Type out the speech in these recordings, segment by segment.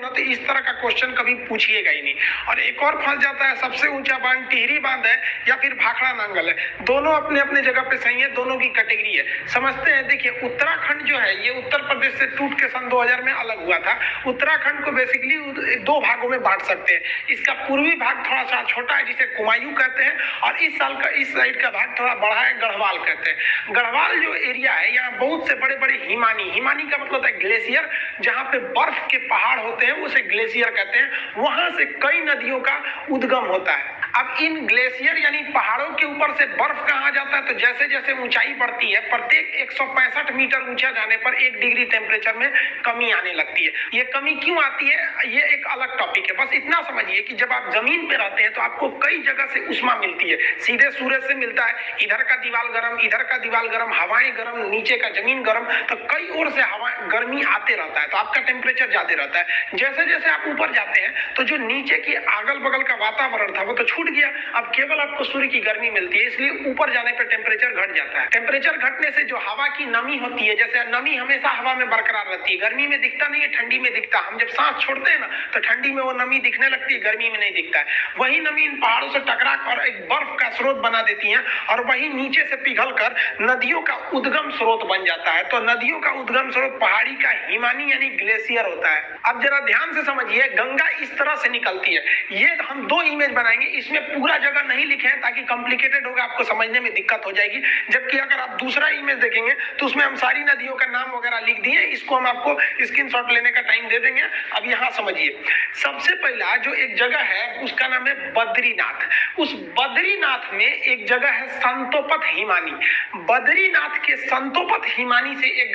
ना तो इस तरह का क्वेश्चन कभी पूछिएगा ही नहीं। और एक और फंस जाता है, सबसे ऊंचा बांध टिहरी बांध है या फिर भाखड़ा नांगल है, दोनों अपने अपने जगह पे सही है, दोनों की कैटेगरी है। समझते हैं, देखिए उत्तराखंड जो है ये उत्तर प्रदेश से टूट के सन 2000 में अलग हुआ था। उत्तराखंड को बेसिकली दो भागों में बांट सकते हैं। इसका पूर्वी भाग थोड़ा सा छोटा है जिसे कुमायूं कहते हैं, और इस साइड का भाग थोड़ा बड़ा है, गढ़वाल कहते हैं। गढ़वाल जो एरिया है यहाँ बहुत से बड़े बड़े हिमानी का मतलब होता है ग्लेशियर, जहाँ पे बर्फ के पहाड़ होते हैं उसे ग्लेशियर कहते हैं। वहां से कई नदियों का उद्गम होता है। अब इन ग्लेशियर यानी पहाड़ों के ऊपर से बर्फ कहाँ जाता है, तो जैसे जैसे ऊंचाई बढ़ती है प्रत्येक 165 मीटर ऊंचा जाने पर 1 डिग्री टेम्परेचर में कमी आने लगती है। ये कमी क्यों आती है ये एक अलग टॉपिक है। बस इतना समझिए कि जब आप जमीन पे रहते हैं तो आपको कई जगह से उष्मा मिलती है। सीधे सूरज से मिलता है, इधर का दीवार गर्म, इधर का दीवार गर्म, हवाएं गर्म, नीचे का जमीन गर्म, तो कई ओर से हवा गर्मी आते रहता है, तो आपका टेम्परेचर ज्यादा रहता है। जैसे जैसे आप ऊपर जाते हैं तो जो नीचे की अगल बगल का वातावरण था वो तो छूट गया, अब केवल आपको सूर्य की गर्मी मिलती है, इसलिए ऊपर जाने पर टेम्परेचर घट जाता है। टेम्परेचर घटने से जो हवा की नमी होती है, जैसे नमी हमेशा हवा में बरकरार रहती है, गर्मी में दिखता नहीं है, ठंडी में दिखता। हम जब सांस छोड़ते हैं ना तो ठंडी में वो नमी दिखने लगती है, गर्मी में नहीं दिखता है। वही नमी इन पहाड़ों से टकरा कर एक बर्फ का स्रोत बना देती है, और वही नीचे से पिघल कर नदियों का उद्गम स्रोत बन जाता है। तो नदियों का उद्गम स्रोत पहाड़ी का हिमानी यानी ग्लेशियर होता है। अब जरा ध्यान से समझिए, गंगा इस तरह से निकलती है। ये हम दो इमेज बनाएंगे, इसमें पूरा जगह नहीं लिखे हैं ताकि कॉम्प्लिकेटेड होगा, आपको समझने में दिक्कत हो जाएगी। जबकि अगर आप दूसरा इमेज देखेंगे तो उसमें हम सारी नदियों का नाम वगैरह लिख दिए, इसको हम आपको स्क्रीनशॉट लेने का टाइम दे देंगे। अब यहाँ समझिए, सबसे पहला जो एक जगह है उसका नाम है बद्रीनाथ। उस बद्रीनाथ में एक जगह है संतोपत हिमानी। बद्रीनाथ के संतोपत हिमानी से एक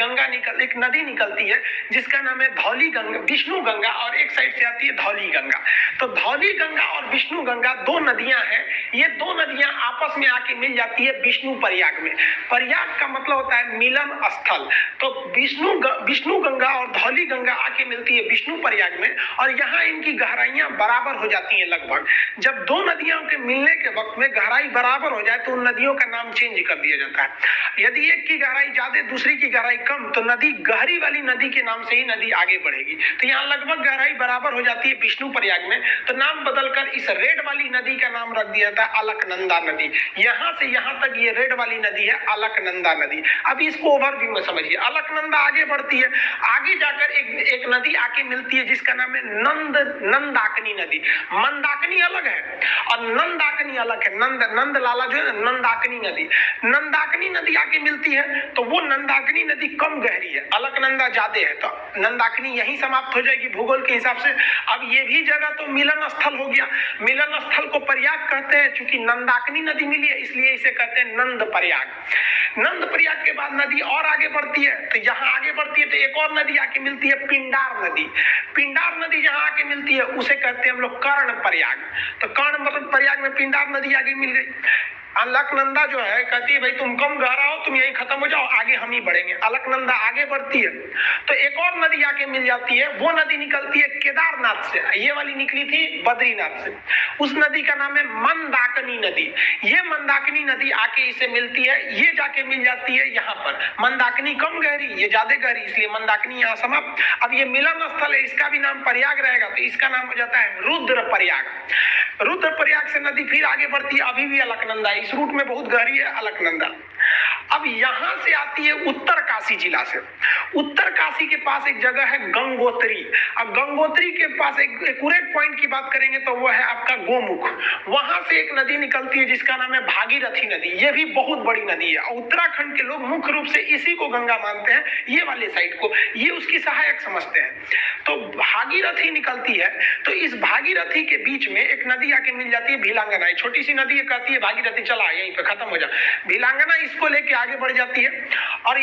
नदी निकलती है जिसका नाम है धौली गंगा, विष्णु गंगा, और एक साइड से आती है धौली गंगा। तो धौली गंगा और विष्णु गंगा दो नदियां हैं। ये दो नदियां आपस में आके मिल जाती है विष्णु प्रयाग में। प्रयाग का मतलब होता है मिलन स्थल। तो विष्णु गंगा और धौली गंगा आके मिलती है विष्णु प्रयाग में, और यहाँ इनकी गहराइयां बराबर हो जाती हैं लगभग। जब दो नदियों के मिलने के वक्त में गहराई बराबर हो जाए तो उन नदियों का नाम चेंज कर दिया जाता है। यदि एक की गहराई ज्यादा दूसरी की गहराई कम तो नदी गहरी वाली नदी के नाम से ही नदी आगे बढ़ेगी। तो यहाँ लगभग गहराई बराबर हो जाती है विष्णु प्रयाग में, तो नाम बदलकर इस रेड वाली नदी का नाम रख दिया जाता है अलकनंदा नदी। यहाँ से यहाँ तक ये रेड वाली नदी है अलकनंदा नदी। अब इसको ओवरव्यू में समझिए। अलकनंदा आगे बढ़ती है, आगे जाकर एक नदी आके मिलती है जिसका नाम है नंदाकिनी नदी। मंदाकिनी अलग है और नंदाकिनी अलग है। नंद लाला जो है नंदाकिनी नदी, नंदाकिनी नदी आके मिलती है, तो वो नंदाकिनी नदी कम गहरी है, अलकनंदा ज्यादा है, तो नंदाकिनी यहीं समाप्त हो जाएगी भूगोल के हिसाब से। अब ये भी जगह तो मिलन स्थल हो गया। मिलन स्थल को प्रयाग कहते हैं, चूंकि नंदाकिनी नदी मिली है इसलिए इसे कहते हैं नंद प्रयाग। नंद प्रयाग के बाद नदी और आगे बढ़ती है, तो यहाँ आगे बढ़ती है तो एक और नदी आके मिलती है पिंडार नदी। पिंडार नदी जहाँ आके मिलती है उसे कहते हैं हम लोग कर्ण प्रयाग। तो कर्ण मतलब प्रयाग में पिंडार नदी आगे मिल गई। अलकनंदा जो है कहती है भाई तुम कम गहरा हो, तुम यहीं खत्म हो जाओ, आगे हम ही बढ़ेंगे। अलकनंदा आगे बढ़ती है तो एक और नदी आके मिल जाती है, वो नदी निकलती है केदारनाथ से। ये वाली निकली थी बद्रीनाथ से। उस नदी का नाम है मंदाकिनी नदी। ये मंदाकिनी नदी आके इसे मिलती है, ये जाके मिल जाती है यहाँ पर। मंदाकिनी कम गहरी, ये ज्यादा गहरी, इसलिए मंदाकिनी यहाँ समाप्त। अब ये मिलन स्थल है, इसका भी नाम प्रयाग रहेगा, तो इसका नाम हो जाता है रुद्र प्रयाग। रुद्र प्रयाग से नदी फिर आगे बढ़ती है, अभी भी अलकनंदा, इस रूट में बहुत गहरी है अलकनंदा। अब यहां से आती है उत्तर काशी जिला से। उत्तर काशी के पास एक जगह है गंगोत्री। अब गंगोत्री के पास एक एक्यूरेट पॉइंट की बात करेंगे तो वो है आपका गोमुख। वहां से एक नदी निकलती है जिसका नाम है भागीरथी नदी। ये भी बहुत बड़ी नदी है। उत्तराखंड के लोग मुख्य रूप से इसी को गंगा मानते हैं, ये वाले साइड को, ये उसकी सहायक समझते हैं। तो भागीरथी निकलती है, तो इस भागीरथी के बीच में एक नदी आके मिल जाती है भिलांगना। छोटी सी नदी कहती है भागीरथी चला यहीं पे खत्म हो जा। भिलांगना इसको लेके आगे बढ़ जाती है, और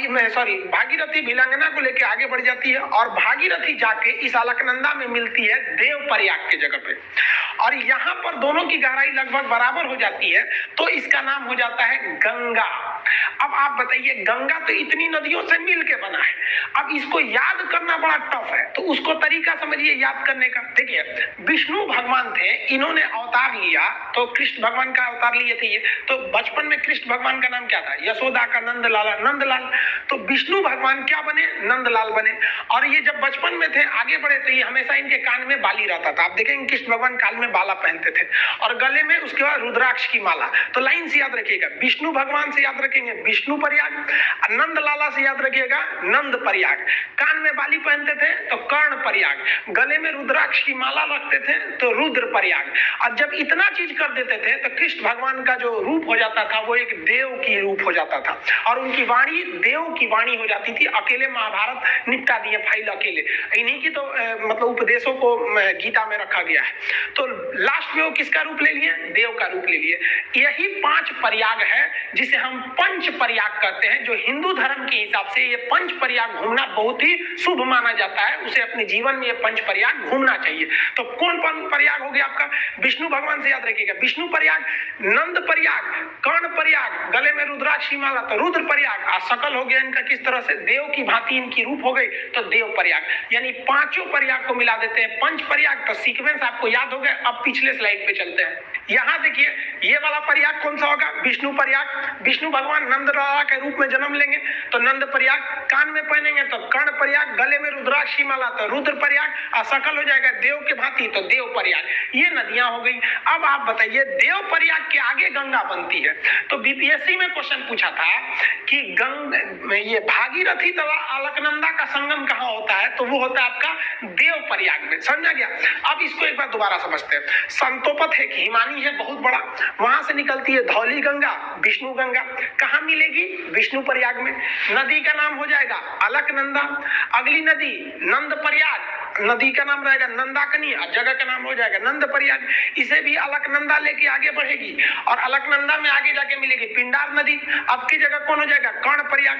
भागीरथी भिलांगना को लेके आगे बढ़ जाती है, और भागीरथी जाके इस अलकनंदा में मिलती है देव प्रयाग के जगह पे। और यहाँ पर दोनों की गहराई लगभग बराबर हो जाती है, तो इसका नाम हो जाता है गंगा। अब आप बताइए, गंगा तो इतनी नदियों से मिल के बना है, अब इसको याद करना बड़ा टफ है, तो उसको तरीका समझिए याद करने का। देखिए, विष्णु भगवान थे, इन्होंने अवतार लिया, तो कृष्ण भगवान का अवतार लिए थे ये। तो बचपन में कृष्ण भगवान का नाम क्या था? यशोदा का नंदलाल, नंदलाल। तो विष्णु भगवान क्या बने? नंदलाल बने। और ये जब बचपन में थे, आगे बढ़े, तो ये हमेशा इनके कान में बाली रहता था। आप देखेंगे कृष्ण भगवान कान में बाला पहनते थे और गले में उसके बाद रुद्राक्ष की माला। तो लाइन से याद रखिएगा, विष्णु भगवान से याद रखेंगे विष्णु प्रयाग, नंद लाला से याद रखिएगा नंद प्रयाग। कान में बाली पहनते थे तो कर्ण प्रयाग, गले में रुद्राक्ष की माला रखते थे तो रुद्र प्रयाग। और जब इतना चीज कर देते थे तो कृष्ण भगवान का जो रूप हो जाता था वो एक देव की रूप हो जाता था और उनकी वाणी देव की वाणी हो जाती थी। अकेले महाभारत निपटा दिए फाइल अकेले, इन्हीं की तो मतलब उपदेशों को गीता में रखा गया है। तो लास्ट में वो किसका रूप ले लिए? देव का रूप ले लिए। यही 5 प्रयाग है जिसे हम पंच प्रयाग कहते हैं, जो हिंदू धर्म के हिसाब से ये पंच प्रयाग घूमना बहुत ही शुभ माना जाता है। उसे अपने जीवन में ये पंच प्रयाग घूमना चाहिए। तो कौन प्रयाग हो गया आपका? विष्णु भगवान से याद रखिएगा विष्णु प्रयाग, नंद प्रयाग, कर्ण प्रयाग, गले में रुद्राक्ष की माला तो रुद्र प्रयाग, और सकल हो गया इनका किस तरह से देव की भांति इनकी रूप हो गई तो देव प्रयाग। यानी पांचों प्रयाग को मिला देते हैं पंच प्रयाग। तो सीक्वेंस आपको याद हो गया। अब पिछले स्लाइड पे चलते हैं। यहाँ देखिए, ये वाला प्रयाग कौन सा होगा? विष्णु प्रयाग। विष्णु भगवान नंद लाला के रूप में जन्म लेंगे तो नंद प्रयाग, कान में पहनेंगे तो कर्ण प्रयाग, गले में रुद्राक्ष की माला तो रुद्र प्रयाग, और सकल हो जाएगा देव के भांति तो देव प्रयाग। ये नदियां हो गई। अब आप बताइए, देव प्रयाग के आगे गंगा बनती है। तो बीपीएससी में क्वेश्चन पूछा था कि ये भागीरथी तथा अलकनंदा का संगम कहाँ होता है? तो वो होता है आपका देव प्रयाग में। समझा गया? अब इसको एक बार दोबारा समझते हैं। संतोपत है, हिमानी है बहुत बड़ा, वहां से निकलती है धौली गंगा, विष्णु गंगा। कहाँ मिलेगी? विष्णु प्रयाग में। नदी का नाम हो जाएगा अलकनंदा। अगली नदी नंद प्रयाग, नदी का नाम रहेगा नंदाकनी और जगह का नाम हो जाएगा नंद प्रयाग। इसे भी अलकनंदा लेके आगे बढ़ेगी और अलकनंदा में आगे जाके मिलेगी पिंडार नदी। अब की जगह कौन हो जाएगा? कर्ण प्रयाग।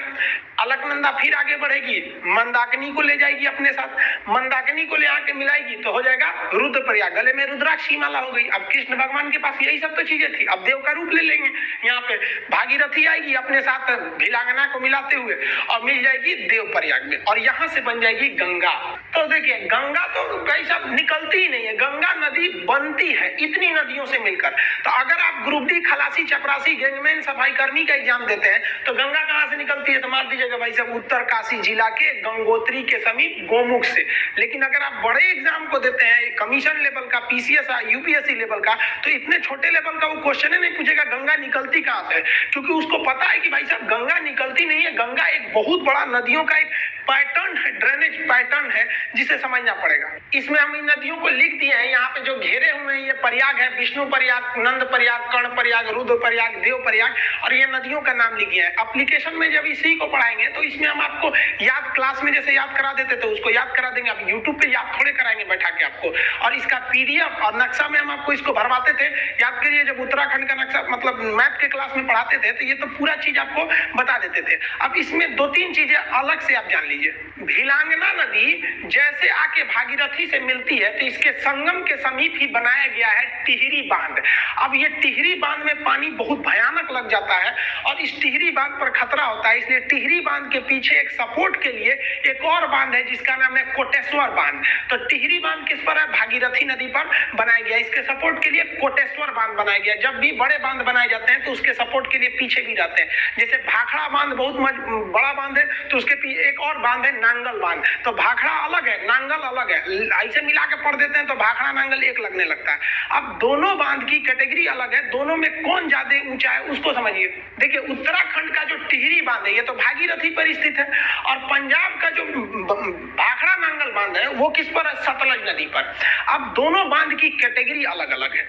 अलकनंदा फिर आगे बढ़ेगी, मंदाकिनी को ले जाएगी अपने साथ, मंदाकिनी को ले आके मिलाएगी तो हो जाएगा रुद्र प्रयाग। गले में रुद्राक्ष की माला हो गई। अब कृष्ण भगवान के पास यही सब तो चीजें थी, अब देव का रूप ले लेंगे। यहाँ पे भागीरथी आएगी अपने साथ भिलांगना को मिलाते हुए और मिल जाएगी देव प्रयाग में, और यहाँ से बन जाएगी गंगा। तो देखिए, गंगा तो भाई साहब निकलती ही नहीं है, गंगा नदी बनती है इतनी नदियों से मिलकर। तो अगर आप ग्रुप डी खलासी चपरासी गैंगमैन सफाई कर्मी का एग्जाम देते हैं तो गंगा कहाँ से निकलती है? तो मार दीजिएगा भाई साहब उत्तरकाशी जिला के गंगोत्री के समीप गोमुख से। लेकिन अगर आप बड़े एग्जाम को देते हैं कमीशन लेवल का, पीसीएस यूपीएससी लेवल का, तो इतने छोटे लेवल का वो क्वेश्चन ही नहीं पूछेगा गंगा निकलती कहाँ से, क्योंकि उसको पता है कि भाई साहब गंगा निकलती नहीं है। गंगा एक बहुत बड़ा नदियों का एक पैटर्न है, ड्रेनेज पैटर्न है जिसे समझना पड़ेगा। इसमें हम इन नदियों को लिख दिए हैं। यहाँ पे जो घेरे हुए हैं ये प्रयाग है, विष्णु प्रयाग, नंद प्रयाग, कर्ण प्रयाग, रुद्र प्रयाग, देव प्रयाग, और ये नदियों का नाम लिख दिया है। एप्लीकेशन में जब इसी को पढ़ाएंगे तो इसमें हम आपको याद, क्लास में जैसे याद करा देते तो उसको याद करा देंगे। आप यूट्यूब पे याद थोड़े कराएंगे बैठा के आपको, और इसका पीडीएफ और नक्शा में हम आपको इसको भरवाते थे। याद करिए, जब उत्तराखंड का नक्शा मतलब मैप के क्लास में पढ़ाते थे तो ये तो पूरा चीज आपको बता देते थे। अब इसमें 2-3 चीजें अलग से आप जान लीजिए। भिलांगना नदी जैसे आके भागीरथी से मिलती है तो इसके संगम के समीप ही बनाया गया है टिहरी बांध। अब ये टिहरी बांध में पानी बहुत भयानक लग जाता है और इस टिहरी बांध पर खतरा होता है, इसलिए टिहरी बांध के पीछे एक सपोर्ट के लिए एक और बांध है जिसका नाम है कोटेश्वर बांध। तो टिहरी बांध किस पर है? भागीरथी नदी पर बनाया गया। इसके सपोर्ट के लिए कोटेश्वर बांध बनाया गया। जब भी बड़े बांध बनाए जाते हैं तो उसके सपोर्ट के लिए पीछे भी रहते हैं। जैसे भाखड़ा बांध बहुत बड़ा बांध है तो उसके पीछे एक और बांध है नांगल बांध। तो भाखड़ा अलग है, नांगल अलग है, ऐसे मिला के पढ़ देते हैं तो भाखड़ा नांगल एक लगने लगता है। अब दोनों बांध की कैटेगरी अलग है, दोनों में कौन ज्यादा ऊंचा है उसको समझिए। देखिए, उत्तराखंड का जो टिहरी बांध है ये तो भागीरथी पर स्थित है, और पंजाब का जो भाखड़ा नांगल बांध है वो किस पर है? सतलज नदी पर। अब दोनों बांध की कैटेगरी अलग अलग है।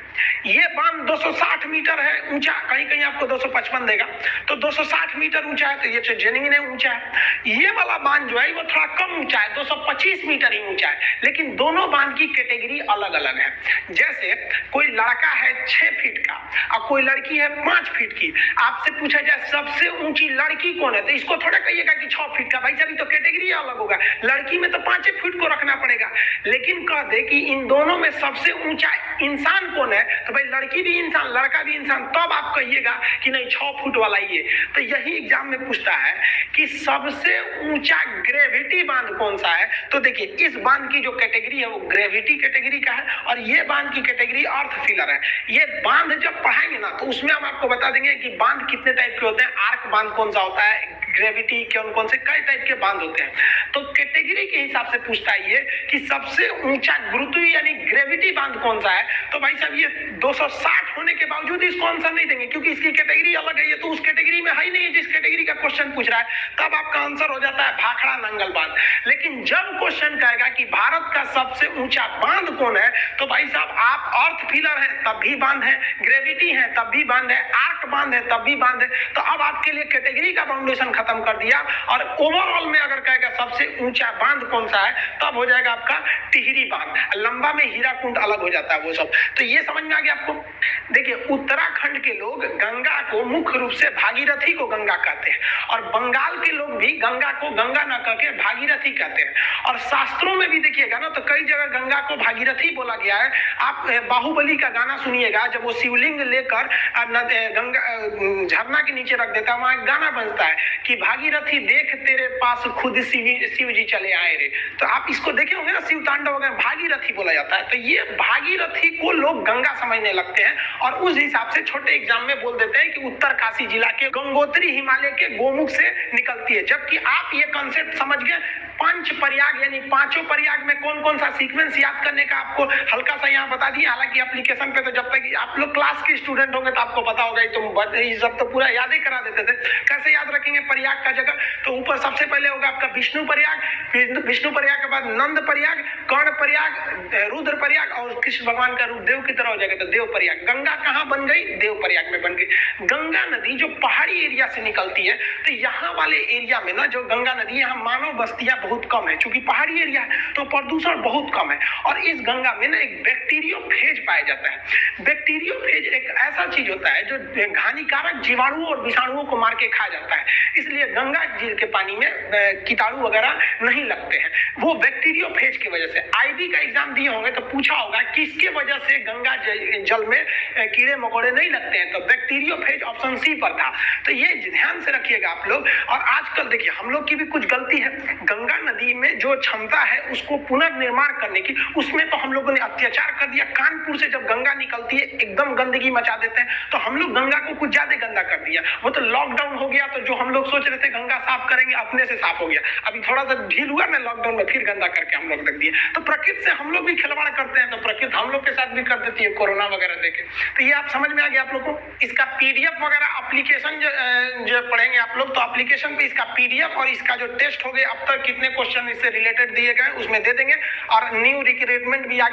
ये बांध 260 मीटर है ऊंचा, कहीं कहीं आपको 255 देगा, तो 260 मीटर ऊंचा है, तो ये जेन्युइन है ऊंचा है। ये वाला बांध जो है वो थोड़ा कम ऊंचा है, 225 मीटर ही ऊंचा है। लेकिन दोनों बांध की कैटेगरी अलग अलग है। जैसे कोई लड़का है 6 फीट का और कोई लड़की है 5 फीट की, आपसे पूछा जाए सबसे ऊंची लड़की कौन है, तो इसको थोड़ा कहिएगा कि 6 फीट का। भाई साहब तो कैटेगरी अलग होगा, लड़की में तो 5 फीट को रखना पड़ेगा। लेकिन कह दे कि इन दोनों में सबसे ऊंचा इंसान कौन है, तो भाई लड़की भी इंसान, लड़का भी इंसान, तब आप कहिएगा कि नहीं 6 फुट वाला ही है। तो यही एग्जाम में पूछता है कि सबसे ऊंचा ग्रेविटी बांध कौन सा है। तो देखिए इस बांध की जो कैटेगरी है वो ग्रेविटी कैटेगरी का है और ये बांध की कैटेगरी अर्थ फिलर है। ये बांध जब पढ़ाएंगे ना तो उसमें हम आपको बता देंगे कि बांध कितने टाइप के होते हैं, आर्क बांध कौन सा होता है, ग्रेविटी कौन से कई टाइप के बांध होते हैं। तो कैटेगरी के हिसाब से पूछता है ये कि सबसे ऊंचा गुरुत्व यानी ग्रेविटी बांध कौन सा है। तो भाई साहब ये 260 होने के बावजूद इसको आंसर नहीं देंगे क्योंकि इसकी कैटेगरी अलग है, ये तो उस कैटेगरी में है ही नहीं है जिस कैटेगरी का क्वेश्चन पूछ रहा है। तब आपका आंसर हो जाता है भाखड़ा नंगल बांध। लेकिन जब क्वेश्चन कहेगा कि भारत का सबसे ऊंचा बांध कौन है, तो भाई साहब आप अर्थ फिलर है तब भी बांध है, ग्रेविटी है तब भी बांध है, आर्क बांध है तब भी बांध है। तो अब आपके लिए कैटेगरी का फाउंडेशन खत्म कर दिया और ओवरऑल में अगर कहेगा सबसे ऊंचा बांध कौन सा है तब हो जाएगा आपका टिहरी बांध। लंबा में हीराकुंड अलग हो जाता है वो सब। तो ये समझ में आ गया आपको। देखिए उत्तराखंड के लोग गंगा को मुख्य रूप से भागीरथी को गंगा कहते हैं और बंगाल के लोग भी गंगा को गंगा न कहकर भागीरथी कहते हैं। और शास्त्रों में भी देखिएगा ना तो कई जगह गंगा को भागीरथी बोला गया है। आप बाहुबली का गाना सुनिएगा, जब वो शिवलिंग लेकर गंगा झरना के नीचे रख देता है, वहां गाना बजता है कि भागीरथी देख तेरे पास खुद शिव जी चले आए रे। तो आप इसको देखे होंगे ना, शिव तांडव वगैरह भागीरथी बोला जाता है। तो ये भागीरथी को लोग गंगा समझने लगते हैं और उस हिसाब से छोटे एग्जाम में बोल देते हैं कि उत्तर काशी जिला के गंगोत्री हिमालय के गोमुख से निकलती है। जबकि आप ये कंसेप्ट समझ गए, पंच प्रयाग यानी पांचों प्रयाग में कौन कौन सा सीक्वेंस याद करने का आपको हल्का सा यहाँ बता दिया। हालांकि एप्लीकेशन पे तो जब तक आप लोग क्लास के स्टूडेंट होंगे तो आपको पता होगा, ये सब तो पूरा याद ही करा देते थे। कैसे याद रखेंगे प्रयाग का जगह, तो ऊपर सबसे पहले होगा आपका विष्णु प्रयाग, फिर विष्णु प्रयाग के बाद नंद प्रयाग, कर्ण प्रयाग, रुद्र प्रयाग और कृष्ण भगवान का रूप देव की तरह हो जाएगा तो देव प्रयाग। गंगा कहाँ बन गई, देव प्रयाग में बन गई। गंगा नदी जो पहाड़ी एरिया से निकलती है तो यहाँ वाले एरिया में ना जो गंगा नदी, यहाँ मानव बस्तियां बहुत कम है, क्योंकि पहाड़ी एरिया है तो प्रदूषण बहुत कम है। और इस गंगा में ना एक बैक्टीरियोफेज पाया जाता है। बैक्टीरियोफेज एक ऐसा चीज होता है जो हानिकारक जीवाणुओं और विषाणुओं को मार के खा जाता है, इसलिए गंगा जी के पानी में कीटाणु वगैरह नहीं लगते हैं, वो बैक्टीरियोफेज की वजह से। आईबी का एग्जाम दिए होंगे तो पूछा होगा किसके वजह से गंगा जल में कीड़े मकोड़े नहीं लगते हैं, तो बैक्टीरियोफेज ऑप्शन सी पर था। तो ये ध्यान से रखिएगा आप लोग। और आजकल देखिए हम लोग की भी कुछ गलती है, गंगा नदी में जो क्षमता है उसको पुनर्निर्माण करने की, उसमें तो हम लोगों ने अत्याचार कर दिया। कानपुर से जब गंगा निकलती है एकदम गंदगी मचा देते हैं, तो हम लोग गंगा को कुछ ज्यादा गंदा कर दिया। वो तो लॉकडाउन हो गया तो जो हम लोग सोच रहे थे गंगा साफ करेंगे अपने से साफ हो गया, अभी थोड़ा सा ढील हुआ ना लॉकडाउन में फिर गंदा करके हम लोग रख दिए। तो प्रकृति से हम लोग भी खिलवाड़ करते हैं तो प्रकृति हम लोग के साथ भी कर देती है कोरोना वगैरह देके। तो ये आप समझ में आ गया आप लोग को। इसका पीडीएफ वगैरह एप्लीकेशन जो पढ़ेंगे आप लोग तो एप्लीकेशन पे इसका पीडीएफ और इसका जो टेस्ट हो गए अब तक कितने क्वेश्चन इससे रिलेटेड दिए गए उसमें दे देंगे और न्यू रिक्रूटमेंट भी आगे